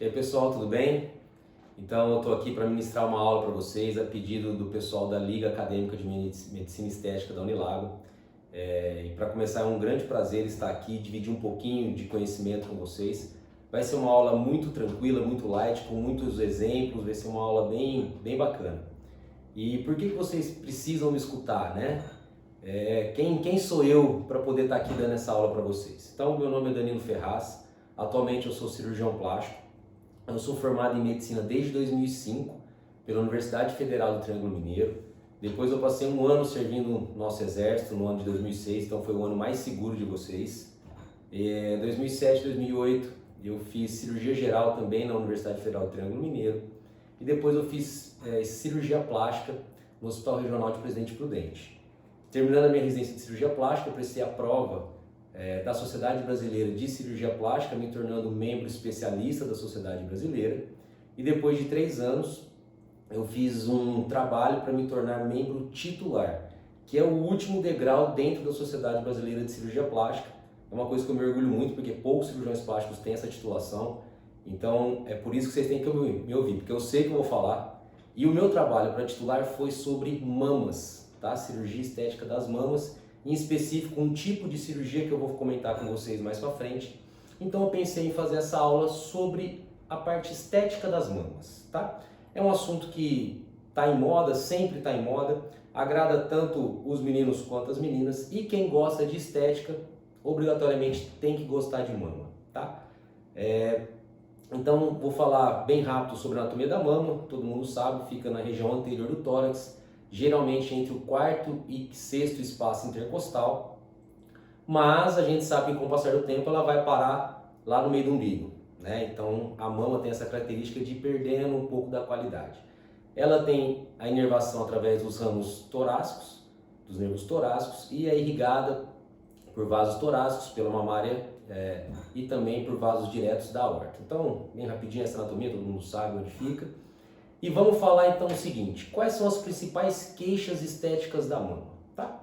E aí pessoal, tudo bem? Então eu estou aqui para ministrar uma aula para vocês a pedido do pessoal da Liga Acadêmica de Medicina Estética da Unilago. E para começar é um grande prazer estar aqui e dividir um pouquinho de conhecimento com vocês. Vai ser uma aula muito tranquila, muito light, com muitos exemplos, vai ser uma aula bem bacana. E por que vocês precisam me escutar, né? Quem sou eu para poder estar aqui dando essa aula para vocês? Então, meu nome é Danilo Ferraz, atualmente eu sou cirurgião plástico. Eu sou formado em medicina desde 2005 pela Universidade Federal do Triângulo Mineiro. Depois eu passei um ano servindo no nosso exército, no ano de 2006, então foi o ano mais seguro de vocês. Em 2007, 2008 eu fiz cirurgia geral também na Universidade Federal do Triângulo Mineiro. E depois eu fiz cirurgia plástica no Hospital Regional de Presidente Prudente. Terminando a minha residência de cirurgia plástica, eu prestei a prova da Sociedade Brasileira de Cirurgia Plástica, me tornando membro especialista da Sociedade Brasileira. E depois de 3 anos, eu fiz um trabalho para me tornar membro titular, que é o último degrau dentro da Sociedade Brasileira de Cirurgia Plástica. É uma coisa que eu me orgulho muito, porque poucos cirurgiões plásticos têm essa titulação. Então, é por isso que vocês têm que me ouvir, porque eu sei que eu vou falar. E o meu trabalho para titular foi sobre mamas, tá? Cirurgia estética das mamas. Em específico, um tipo de cirurgia que eu vou comentar com vocês mais para frente. Então eu pensei em fazer essa aula sobre a parte estética das mamas, tá? É um assunto que está em moda, sempre está em moda, agrada tanto os meninos quanto as meninas, e quem gosta de estética, obrigatoriamente tem que gostar de mama, tá? Então vou falar bem rápido sobre a anatomia da mama. Todo mundo sabe, fica na região anterior do tórax, geralmente entre o 4º e 6º espaço intercostal, mas a gente sabe que com o passar do tempo ela vai parar lá no meio do umbigo, né? Então a mama tem essa característica de ir perdendo um pouco da qualidade. Ela tem a inervação através dos ramos torácicos, dos nervos torácicos, e é irrigada por vasos torácicos, pela mamária e também por vasos diretos da aorta. Então, bem rapidinho essa anatomia, todo mundo sabe onde fica. E vamos falar então o seguinte: quais são as principais queixas estéticas da mama, tá?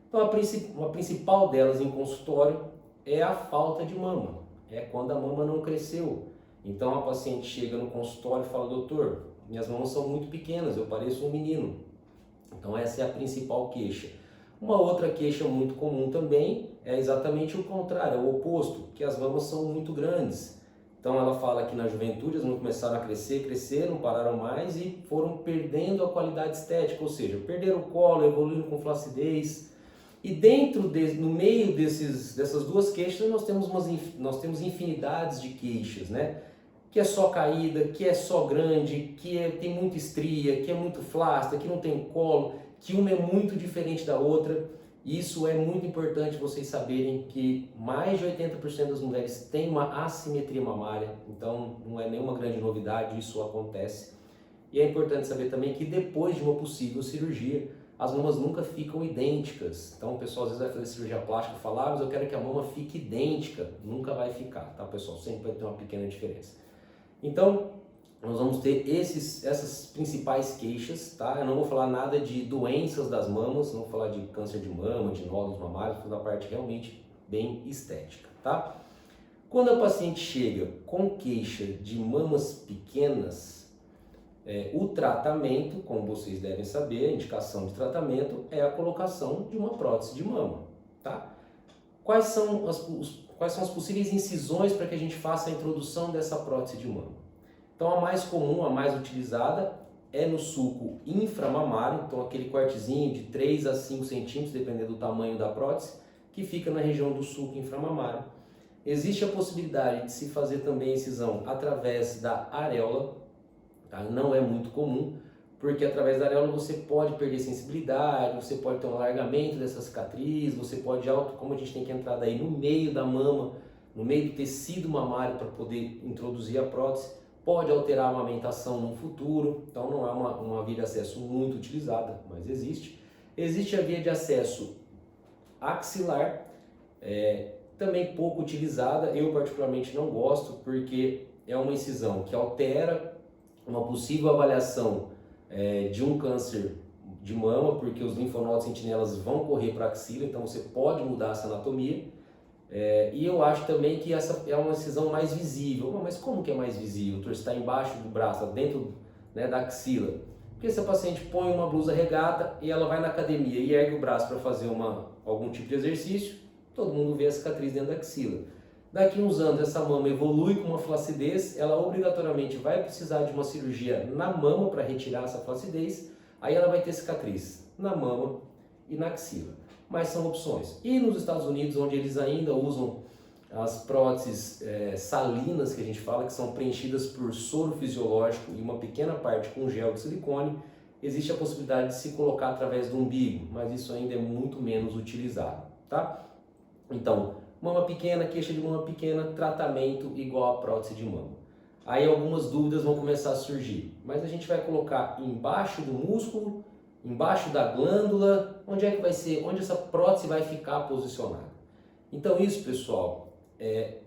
Então a principal delas em consultório é a falta de mama, é quando a mama não cresceu. Então a paciente chega no consultório e fala: doutor, minhas mamas são muito pequenas, eu pareço um menino. Então essa é a principal queixa. Uma outra queixa muito comum também é exatamente o contrário, é o oposto, que as mamas são muito grandes. Então ela fala que na juventude as mamas começaram a crescer, não pararam mais e foram perdendo a qualidade estética, ou seja, perderam o colo, evoluindo com flacidez. E no meio dessas duas queixas nós temos infinidades de queixas, né? Que é só caída, que é só grande, tem muita estria, que é muito flácida, que não tem colo, que uma é muito diferente da outra. Isso é muito importante vocês saberem, que mais de 80% das mulheres têm uma assimetria mamária, então não é nenhuma grande novidade, isso acontece. E é importante saber também que depois de uma possível cirurgia, as mamas nunca ficam idênticas. Então o pessoal às vezes vai fazer cirurgia plástica e fala: mas eu quero que a mama fique idêntica. Nunca vai ficar, tá pessoal? Sempre vai ter uma pequena diferença. Então, nós vamos ter essas principais queixas, tá? Eu não vou falar nada de doenças das mamas, não vou falar de câncer de mama, de nódulos mamários, vou falar da parte realmente bem estética, tá? Quando a paciente chega com queixa de mamas pequenas, o tratamento, como vocês devem saber, a indicação de tratamento é a colocação de uma prótese de mama, tá? Quais são as possíveis incisões para que a gente faça a introdução dessa prótese de mama? Então a mais comum, a mais utilizada é no sulco inframamário, então aquele cortezinho de 3 a 5 centímetros, dependendo do tamanho da prótese, que fica na região do sulco inframamário. Existe a possibilidade de se fazer também a incisão através da areola, tá? Não é muito comum, porque através da areola você pode perder sensibilidade, você pode ter um alargamento dessa cicatriz, você pode, como a gente tem que entrar daí no meio da mama, no meio do tecido mamário para poder introduzir a prótese, pode alterar a amamentação no futuro. Então não é uma via de acesso muito utilizada, mas existe. Existe a via de acesso axilar, também pouco utilizada. Eu particularmente não gosto, porque é uma incisão que altera uma possível avaliação de um câncer de mama, porque os linfonodos sentinelas vão correr para a axila, então você pode mudar essa anatomia. E eu acho também que essa é uma incisão mais visível. Mas como que é mais visível? O torso está embaixo do braço, dentro, né, da axila. Porque se a paciente põe uma blusa regata e ela vai na academia e ergue o braço para fazer algum tipo de exercício, todo mundo vê a cicatriz dentro da axila. Daqui uns anos essa mama evolui com uma flacidez, ela obrigatoriamente vai precisar de uma cirurgia na mama para retirar essa flacidez, aí ela vai ter cicatriz na mama e na axila. Mas são opções. E nos Estados Unidos, onde eles ainda usam as próteses salinas, que a gente fala, que são preenchidas por soro fisiológico e uma pequena parte com gel de silicone, existe a possibilidade de se colocar através do umbigo, mas isso ainda é muito menos utilizado, tá? Então, mama pequena, queixa de mama pequena, tratamento igual a prótese de mama. Aí algumas dúvidas vão começar a surgir, mas a gente vai colocar embaixo do músculo, embaixo da glândula, onde é que vai ser, onde essa prótese vai ficar posicionada. Então isso, pessoal,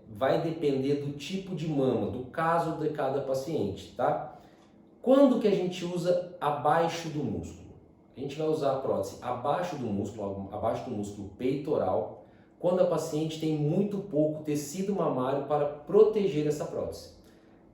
vai depender do tipo de mama, do caso de cada paciente, tá? Quando que a gente usa abaixo do músculo? A gente vai usar a prótese abaixo do músculo peitoral, quando a paciente tem muito pouco tecido mamário para proteger essa prótese.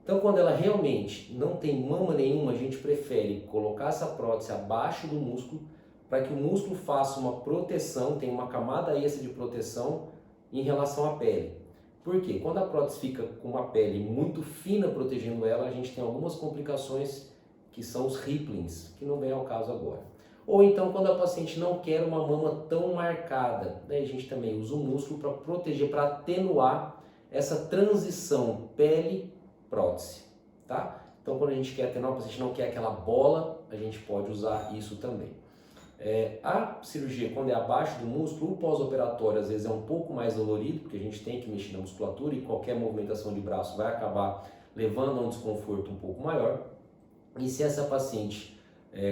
Então, quando ela realmente não tem mama nenhuma, a gente prefere colocar essa prótese abaixo do músculo para que o músculo faça uma proteção, tenha uma camada extra de proteção em relação à pele. Por quê? Quando a prótese fica com uma pele muito fina protegendo ela, a gente tem algumas complicações que são os ripplings, que não vem ao caso agora. Ou então quando a paciente não quer uma mama tão marcada, daí a gente também usa o músculo para proteger, para atenuar essa transição pele-prótese, tá? Então quando a gente quer atenuar, a paciente não quer aquela bola, a gente pode usar isso também. A cirurgia, quando é abaixo do músculo, o pós-operatório às vezes é um pouco mais dolorido, porque a gente tem que mexer na musculatura e qualquer movimentação de braço vai acabar levando a um desconforto um pouco maior. E se essa paciente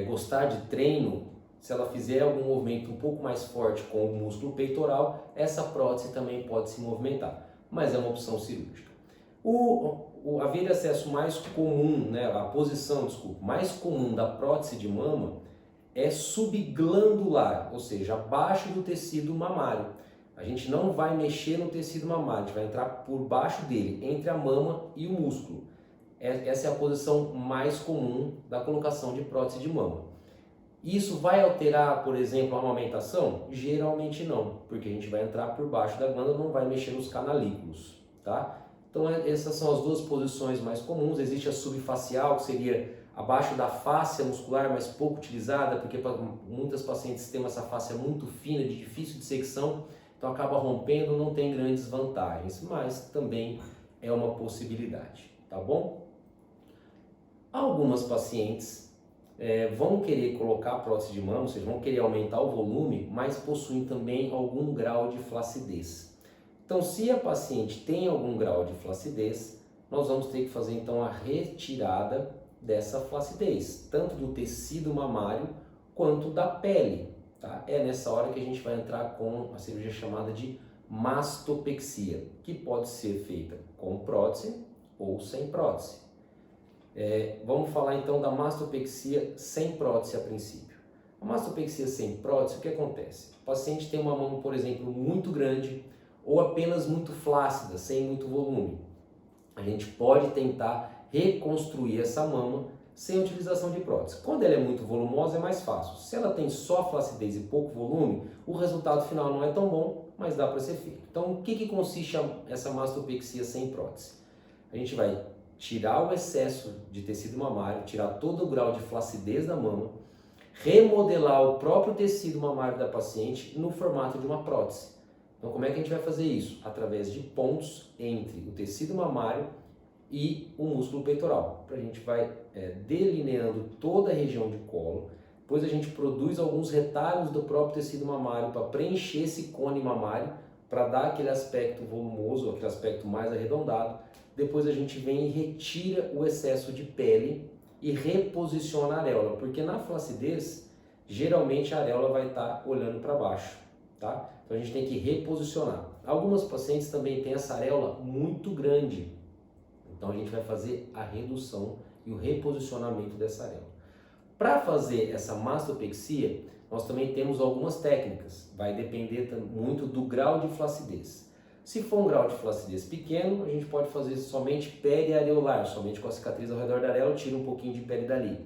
gostar de treino, se ela fizer algum movimento um pouco mais forte com o músculo peitoral, essa prótese também pode se movimentar, mas é uma opção cirúrgica. A via de acesso mais comum, né, a posição, mais comum da prótese de mama é subglandular, ou seja, abaixo do tecido mamário. A gente não vai mexer no tecido mamário, a gente vai entrar por baixo dele, entre a mama e o músculo. Essa é a posição mais comum da colocação de prótese de mama. Isso vai alterar, por exemplo, a amamentação? Geralmente não, porque a gente vai entrar por baixo da glândula, não vai mexer nos canalículos, tá? Então essas são as duas posições mais comuns. Existe a subfacial, que seria abaixo da fáscia muscular, mas pouco utilizada, porque muitas pacientes têm essa fáscia muito fina, de difícil dissecção, então acaba rompendo, não tem grandes vantagens, mas também é uma possibilidade, tá bom? Algumas pacientes vão querer colocar prótese de mama, ou seja, vão querer aumentar o volume, mas possuem também algum grau de flacidez. Então, se a paciente tem algum grau de flacidez, nós vamos ter que fazer então a retirada dessa flacidez, tanto do tecido mamário quanto da pele, tá? É nessa hora que a gente vai entrar com a cirurgia chamada de mastopexia, que pode ser feita com prótese ou sem prótese. Vamos falar então da mastopexia sem prótese a princípio. A mastopexia sem prótese, o que acontece? O paciente tem uma mama, por exemplo, muito grande ou apenas muito flácida, sem muito volume. A gente pode tentar reconstruir essa mama sem utilização de prótese. Quando ela é muito volumosa é mais fácil. Se ela tem só flacidez e pouco volume, o resultado final não é tão bom, mas dá para ser feito. Então, o que consiste essa mastopexia sem prótese? A gente vai tirar o excesso de tecido mamário, tirar todo o grau de flacidez da mama, remodelar o próprio tecido mamário da paciente no formato de uma prótese. Então, como é que a gente vai fazer isso? Através de pontos entre o tecido mamário e o músculo peitoral. A gente vai delineando toda a região de colo, depois a gente produz alguns retalhos do próprio tecido mamário para preencher esse cone mamário, para dar aquele aspecto volumoso, aquele aspecto mais arredondado. Depois a gente vem e retira o excesso de pele e reposiciona a areola, porque na flacidez, geralmente a areola vai estar olhando para baixo, tá? Então a gente tem que reposicionar. Algumas pacientes também têm essa areola muito grande, então a gente vai fazer a redução e o reposicionamento dessa areola. Para fazer essa mastopexia, nós também temos algumas técnicas, vai depender muito do grau de flacidez. Se for um grau de flacidez pequeno, a gente pode fazer somente periareolar, somente com a cicatriz ao redor da areola, tira um pouquinho de pele dali.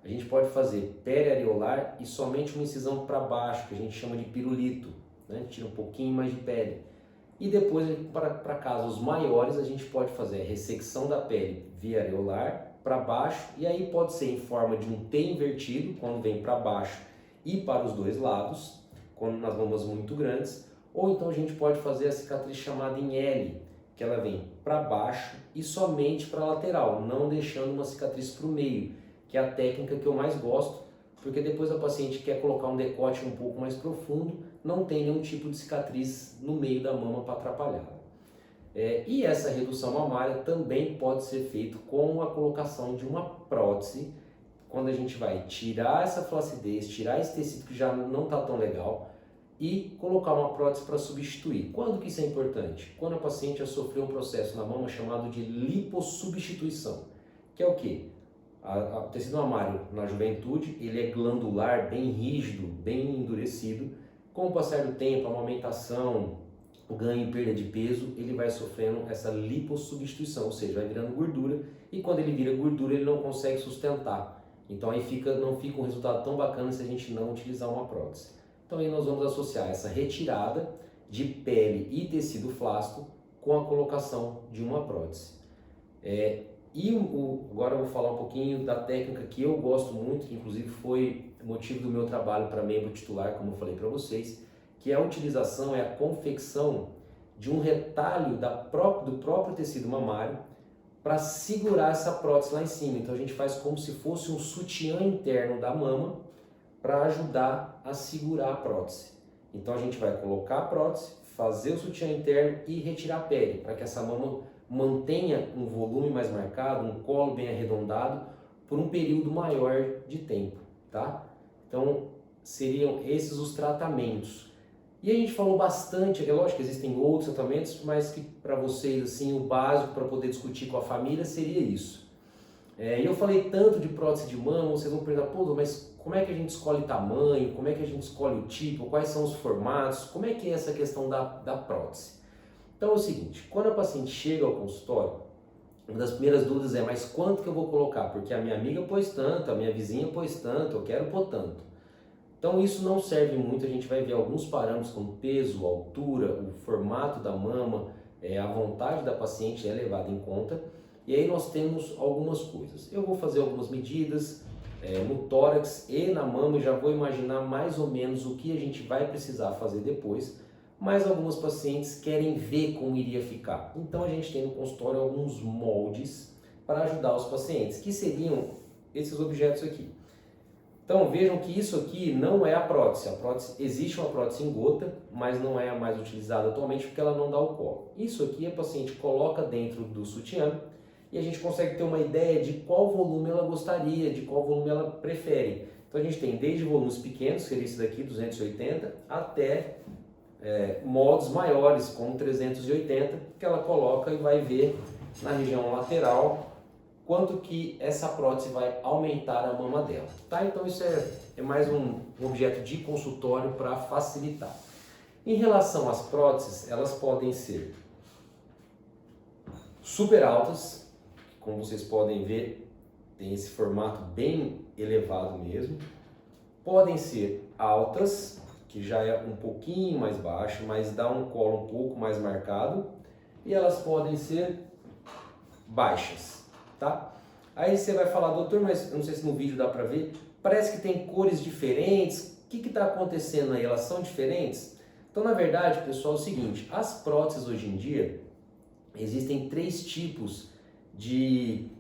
A gente pode fazer periareolar e somente uma incisão para baixo, que a gente chama de pirulito, né? Tira um pouquinho mais de pele. E depois, para casos maiores, a gente pode fazer a ressecção da pele via areolar para baixo, e aí pode ser em forma de um T invertido, quando vem para baixo e para os dois lados, quando nas mamas muito grandes, ou então a gente pode fazer a cicatriz chamada em L, que ela vem para baixo e somente para a lateral, não deixando uma cicatriz para o meio, que é a técnica que eu mais gosto, porque depois a paciente quer colocar um decote um pouco mais profundo, não tem nenhum tipo de cicatriz no meio da mama para atrapalhar. E essa redução mamária também pode ser feita com a colocação de uma prótese, quando a gente vai tirar essa flacidez, tirar esse tecido que já não está tão legal e colocar uma prótese para substituir. Quando que isso é importante? Quando a paciente já sofreu um processo na mama chamado de lipossubstituição, que é o quê? O tecido mamário na juventude, ele é glandular, bem rígido, bem endurecido. Com o passar do tempo, a amamentação, o ganho e perda de peso, ele vai sofrendo essa lipossubstituição, ou seja, vai virando gordura, e quando ele vira gordura, ele não consegue sustentar. Então aí não fica um resultado tão bacana se a gente não utilizar uma prótese. Então aí nós vamos associar essa retirada de pele e tecido flácido com a colocação de uma prótese. Agora eu vou falar um pouquinho da técnica que eu gosto muito, que inclusive foi motivo do meu trabalho para membro titular, como eu falei para vocês, que é a utilização, a confecção de um retalho do próprio tecido mamário para segurar essa prótese lá em cima. Então a gente faz como se fosse um sutiã interno da mama para ajudar a segurar a prótese. Então a gente vai colocar a prótese, fazer o sutiã interno e retirar a pele, para que essa mama mantenha um volume mais marcado, um colo bem arredondado, por um período maior de tempo, tá? Então seriam esses os tratamentos. E a gente falou bastante, é lógico que existem outros tratamentos, mas que para vocês assim, o básico para poder discutir com a família seria isso. E eu falei tanto de prótese de mama, vocês vão perguntar, pô, mas como é que a gente escolhe tamanho, como é que a gente escolhe o tipo, quais são os formatos, como é que é essa questão da prótese? Então é o seguinte, quando a paciente chega ao consultório, uma das primeiras dúvidas é, mas quanto que eu vou colocar? Porque a minha amiga pôs tanto, a minha vizinha pôs tanto, eu quero pôr tanto. Então isso não serve muito, a gente vai ver alguns parâmetros como peso, altura, o formato da mama, a vontade da paciente é levada em conta. E aí nós temos algumas coisas. Eu vou fazer algumas medidas no tórax e na mama e já vou imaginar mais ou menos o que a gente vai precisar fazer depois, mas algumas pacientes querem ver como iria ficar. Então a gente tem no consultório alguns moldes para ajudar os pacientes, que seriam esses objetos aqui. Então vejam que isso aqui não é a prótese. Existe uma prótese em gota, mas não é a mais utilizada atualmente porque ela não dá o colo. Isso aqui a paciente coloca dentro do sutiã e a gente consegue ter uma ideia de qual volume ela gostaria, de qual volume ela prefere. Então a gente tem desde volumes pequenos, que seria esse daqui, 280, até moldes maiores, como 380, que ela coloca e vai ver na região lateral quanto que essa prótese vai aumentar a mama dela, tá? Então isso é mais um objeto de consultório para facilitar. Em relação às próteses, elas podem ser super altas, como vocês podem ver, tem esse formato bem elevado mesmo. Podem ser altas, que já é um pouquinho mais baixo, mas dá um colo um pouco mais marcado. E elas podem ser baixas, tá? Aí você vai falar, doutor, mas eu não sei se no vídeo dá para ver, parece que tem cores diferentes, o que está acontecendo aí? Elas são diferentes? Então, na verdade, pessoal, é o seguinte, as próteses hoje em dia, existem 3 tipos de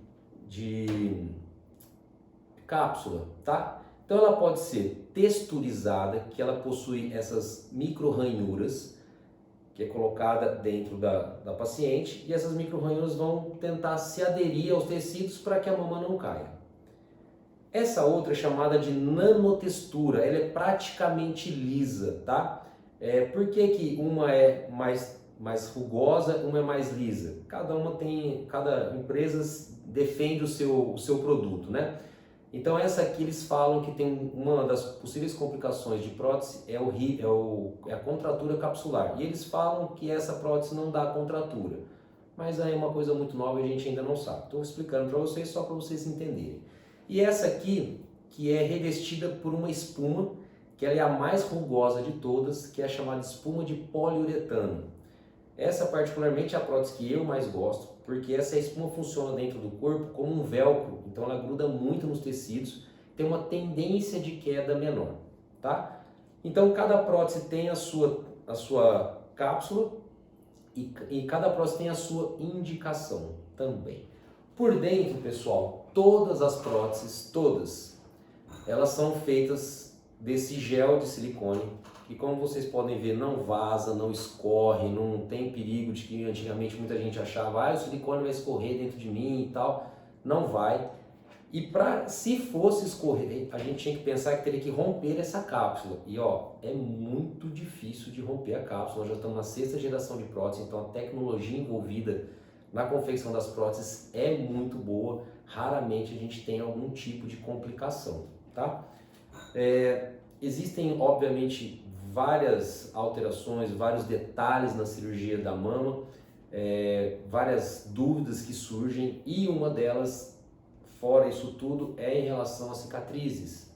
cápsula, tá? Então ela pode ser texturizada, que ela possui essas micro ranhuras, que é colocada dentro da paciente, e essas micro ranhuras vão tentar se aderir aos tecidos para que a mama não caia. Essa outra é chamada de nanotextura, ela é praticamente lisa, tá? Por que que uma é mais rugosa, uma é mais lisa? Cada empresa defende o seu produto, né? Então essa aqui eles falam que tem uma das possíveis complicações de prótese é a contratura capsular. E eles falam que essa prótese não dá contratura. Mas aí é uma coisa muito nova e a gente ainda não sabe. Estou explicando para vocês só para vocês entenderem. E essa aqui, que é revestida por uma espuma, que ela é a mais rugosa de todas, que é a chamada espuma de poliuretano. Essa particularmente é a prótese que eu mais gosto, porque essa espuma funciona dentro do corpo como um velcro, então ela gruda muito nos tecidos, tem uma tendência de queda menor, tá? Então cada prótese tem a sua cápsula e cada prótese tem a sua indicação também. Por dentro, pessoal, todas as próteses, todas, elas são feitas desse gel de silicone, que como vocês podem ver não vaza, não escorre, não tem perigo de que antigamente muita gente achava, o silicone vai escorrer dentro de mim e tal. Não vai. E se fosse escorrer, a gente tinha que pensar que teria que romper essa cápsula. E ó, é muito difícil de romper a cápsula. Nós já estamos na 6ª geração de prótese, então a tecnologia envolvida na confecção das próteses é muito boa. Raramente a gente tem algum tipo de complicação, tá? Existem, obviamente, várias alterações, vários detalhes na cirurgia da mama, várias dúvidas que surgem, e uma delas, fora isso tudo, é em relação às cicatrizes.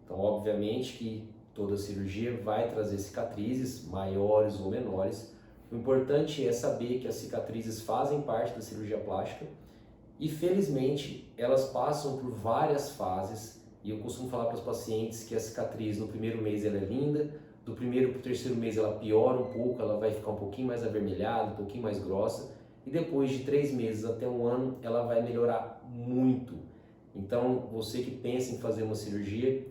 Então, obviamente que toda cirurgia vai trazer cicatrizes, maiores ou menores. O importante é saber que as cicatrizes fazem parte da cirurgia plástica e, felizmente, elas passam por várias fases. E eu costumo falar para os pacientes que a cicatriz no primeiro mês ela é linda, do primeiro para o terceiro mês ela piora um pouco, ela vai ficar um pouquinho mais avermelhada, um pouquinho mais grossa, e depois de 3 meses até 1 ano ela vai melhorar muito. Então você que pensa em fazer uma cirurgia,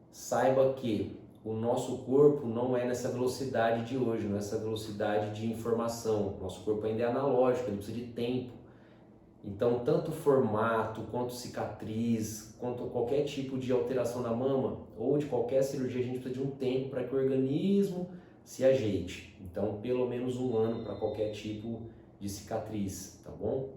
saiba que o nosso corpo não é nessa velocidade de hoje, não é essa velocidade de informação. Nosso corpo ainda é analógico, ele precisa de tempo. Então, tanto formato, quanto cicatriz, quanto qualquer tipo de alteração na mama ou de qualquer cirurgia, a gente precisa de um tempo para que o organismo se ajeite. Então, pelo menos 1 ano para qualquer tipo de cicatriz, tá bom?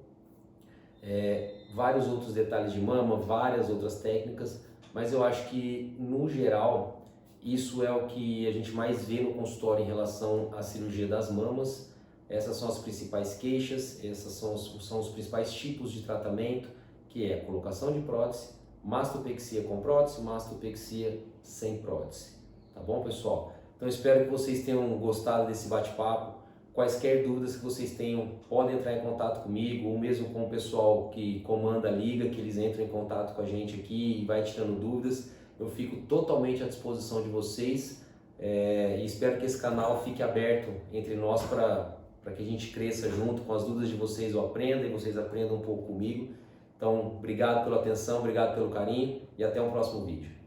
Vários outros detalhes de mama, várias outras técnicas, mas eu acho que, no geral, isso é o que a gente mais vê no consultório em relação à cirurgia das mamas. Essas são as principais queixas, esses são os principais tipos de tratamento, que é colocação de prótese, mastopexia com prótese, mastopexia sem prótese. Tá bom, pessoal? Então espero que vocês tenham gostado desse bate-papo. Quaisquer dúvidas que vocês tenham, podem entrar em contato comigo, ou mesmo com o pessoal que comanda a liga, que eles entram em contato com a gente aqui e vai tirando dúvidas. Eu fico totalmente à disposição de vocês e espero que esse canal fique aberto entre nós para que a gente cresça junto. Com as dúvidas de vocês eu aprendo e vocês aprendam um pouco comigo. Então, obrigado pela atenção, obrigado pelo carinho e até um próximo vídeo.